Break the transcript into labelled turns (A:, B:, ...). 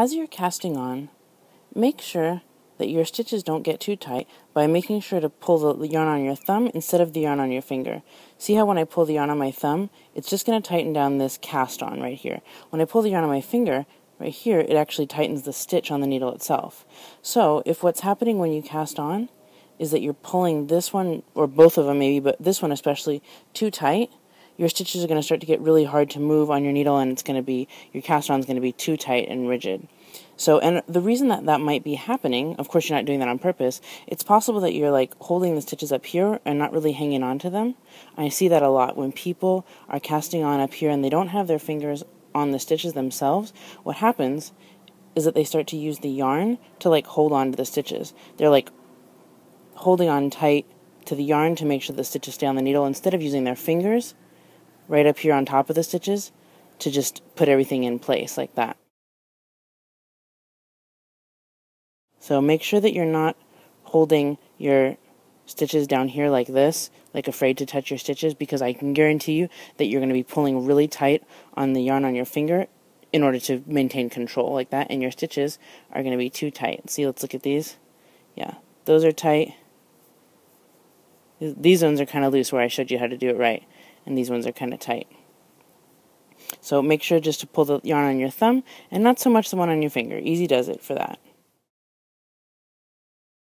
A: As you're casting on, make sure that your stitches don't get too tight by making sure to pull the yarn on your thumb instead of the yarn on your finger. See how when I pull the yarn on my thumb, it's just going to tighten down this cast on right here. When I pull the yarn on my finger, right here, it actually tightens the stitch on the needle itself. So if what's happening when you cast on is that you're pulling this one, or both of them maybe, but this one especially, too tight, your stitches are going to start to get really hard to move on your needle, and it's going to be, your cast on is going to be too tight and rigid. So, and the reason that that might be happening, of course you're not doing that on purpose, it's possible that you're like holding the stitches up here and not really hanging on to them. I see that a lot when people are casting on up here and they don't have their fingers on the stitches themselves. What happens is that they start to use the yarn to like hold on to the stitches. They're like holding on tight to the yarn to make sure the stitches stay on the needle instead of using their fingers right up here on top of the stitches to just put everything in place like that. So make sure that you're not holding your stitches down here like this, like afraid to touch your stitches, because I can guarantee you that you're going to be pulling really tight on the yarn on your finger in order to maintain control like that, and your stitches are going to be too tight. See, let's look at these. Yeah, those are tight. These ones are kind of loose where I showed you how to do it right, and these ones are kind of tight. So make sure just to pull the yarn on your thumb and not so much the one on your finger. Easy does it for that.